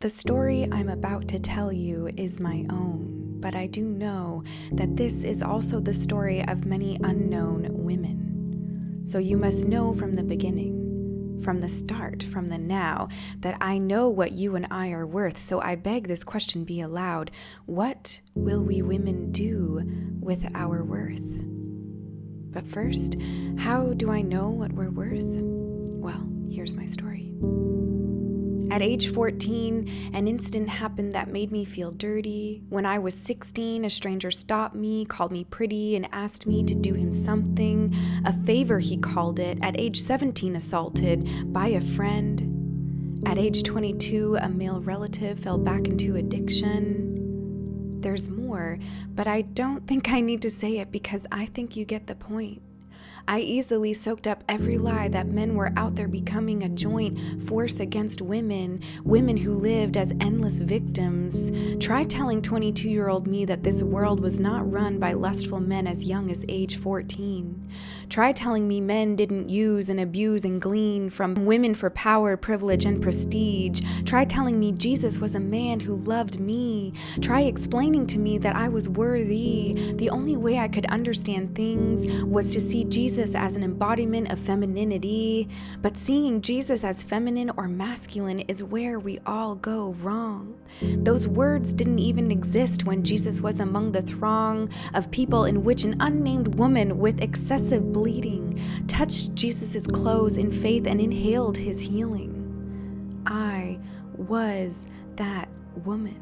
The story I'm about to tell you is my own, but I do know that this is also the story of many unknown women. So you must know from the beginning, from the start, from the now, that I know what you and I are worth. So I beg this question be aloud. What will we women do with our worth? But first, how do I know what we're worth? Well, here's my story. At age 14, an incident happened that made me feel dirty. When I was 16, a stranger stopped me, called me pretty, and asked me to do him something. A favor, he called it. At age 17, assaulted by a friend. At age 22, a male relative fell back into addiction. There's more, but I don't think I need to say it because I think you get the point. I easily soaked up every lie that men were out there becoming a joint force against women who lived as endless victims. Try telling 22-year-old me that this world was not run by lustful men as young as age 14. Try telling me men didn't use and abuse and glean from women for power, privilege, and prestige. Try telling me Jesus was a man who loved me. Try explaining to me that I was worthy. The only way I could understand things was to see Jesus as an embodiment of femininity, but seeing Jesus as feminine or masculine is where we all go wrong. Those words didn't even exist when Jesus was among the throng of people in which an unnamed woman with excessive bleeding touched Jesus' clothes in faith and inhaled his healing. I was that woman,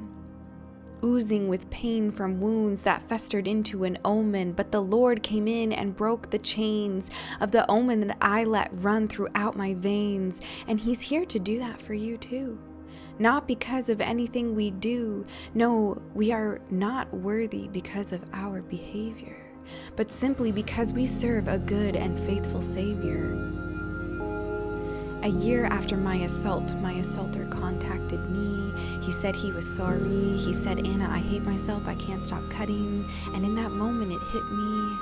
oozing with pain from wounds that festered into an omen, but the Lord came in and broke the chains of the omen that I let run throughout my veins, and He's here to do that for you too. Not because of anything we do. No, we are not worthy because of our behavior, but simply because we serve a good and faithful Savior. A year after my assault, my assaulter contacted me. He said he was sorry. He said, "Anna, I hate myself. I can't stop cutting." And in that moment, it hit me.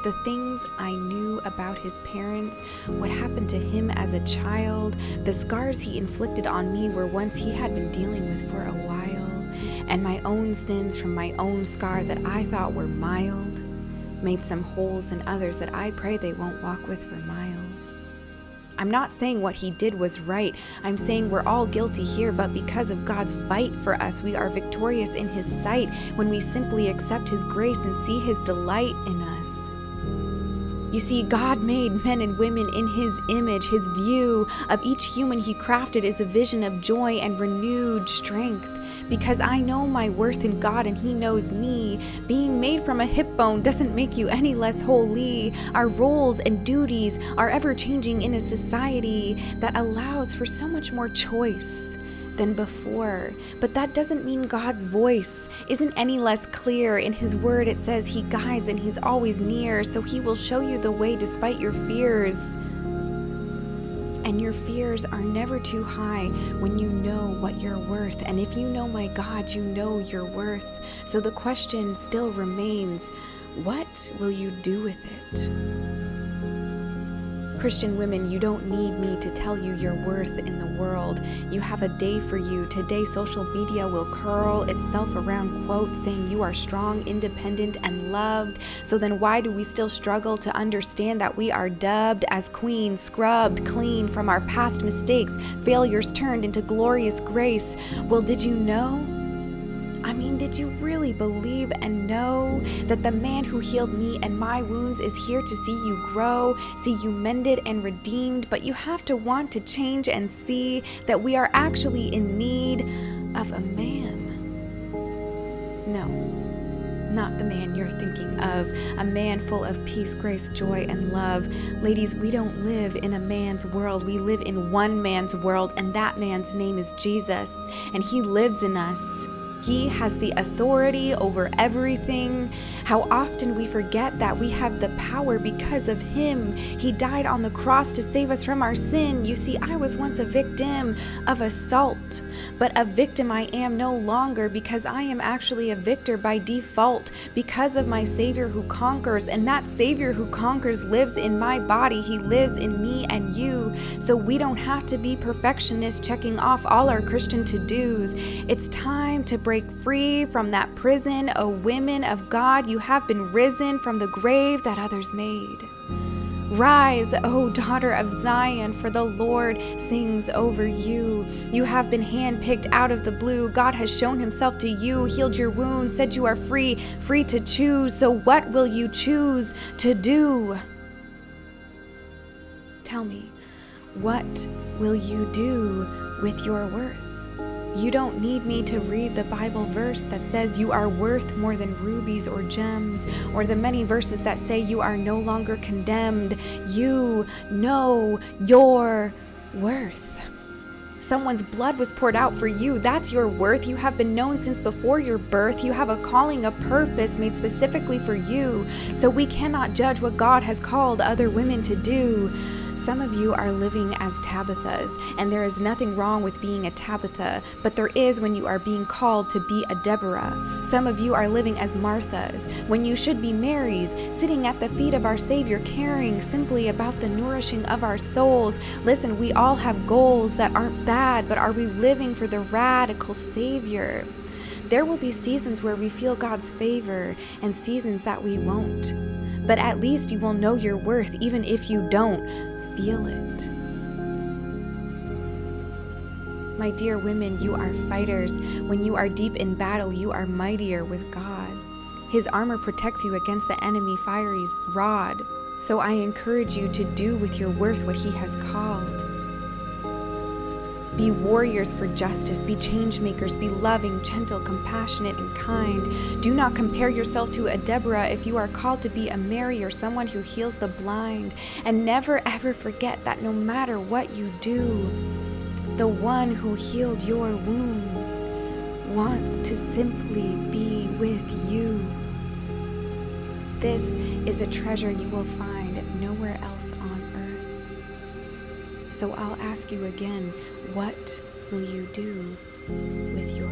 The things I knew about his parents, what happened to him as a child, the scars he inflicted on me were ones he had been dealing with for a while, and my own sins from my own scar that I thought were mild made some holes in others that I pray they won't walk with for miles. I'm not saying what he did was right. I'm saying we're all guilty here, but because of God's fight for us, we are victorious in His sight when we simply accept His grace and see His delight in us. You see, God made men and women in His image. His view of each human He crafted is a vision of joy and renewed strength. Because I know my worth in God and He knows me. Being made from a hip bone doesn't make you any less holy. Our roles and duties are ever changing in a society that allows for so much more choice than before. But that doesn't mean God's voice isn't any less clear. In His word it says He guides and He's always near, so He will show you the way despite your fears. And your fears are never too high when you know what you're worth. And if you know my God, you know your worth. So the question still remains, what will you do with it? Christian women, you don't need me to tell you your worth in the world. You have a day for you. Today, social media will curl itself around quotes saying you are strong, independent, and loved. So then why do we still struggle to understand that we are dubbed as queens, scrubbed clean from our past mistakes, failures turned into glorious grace? Well, did you know? Did you really believe and know that the man who healed me and my wounds is here to see you grow, see you mended and redeemed? But you have to want to change and see that we are actually in need of a man. No, not the man you're thinking of, a man full of peace, grace, joy, and love. Ladies, we don't live in a man's world. We live in one man's world, and that man's name is Jesus, and He lives in us. He has the authority over everything. How often we forget that we have the power because of Him. He died on the cross to save us from our sin. You see, I was once a victim of assault, but a victim I am no longer, because I am actually a victor by default because of my Savior who conquers, and that Savior who conquers lives in my body. He lives in me and you, so we don't have to be perfectionists checking off all our Christian to-dos. It's time to break free from that prison. O women of God, you have been risen from the grave that others made. Rise, O daughter of Zion, for the Lord sings over you. You have been handpicked out of the blue. God has shown Himself to you, healed your wounds, said you are free, free to choose. So what will you choose to do? Tell me, what will you do with your worth? You don't need me to read the Bible verse that says you are worth more than rubies or gems, or the many verses that say you are no longer condemned. You know your worth. Someone's blood was poured out for you. That's your worth. You have been known since before your birth. You have a calling, a purpose made specifically for you. So we cannot judge what God has called other women to do. Some of you are living as Tabithas, and there is nothing wrong with being a Tabitha, but there is when you are being called to be a Deborah. Some of you are living as Marthas, when you should be Marys, sitting at the feet of our Savior, caring simply about the nourishing of our souls. Listen, we all have goals that aren't bad, but are we living for the radical Savior? There will be seasons where we feel God's favor and seasons that we won't. But at least you will know your worth, even if you don't feel it. My dear women, you are fighters. When you are deep in battle, you are mightier with God. His armor protects you against the enemy fiery rod. So I encourage you to do with your worth what He has called. Be warriors for justice, be change makers, be loving, gentle, compassionate, and kind. Do not compare yourself to a Deborah if you are called to be a Mary or someone who heals the blind. And never ever forget that no matter what you do, the one who healed your wounds wants to simply be with you. This is a treasure you will find nowhere else on earth. So I'll ask you again, what will you do with your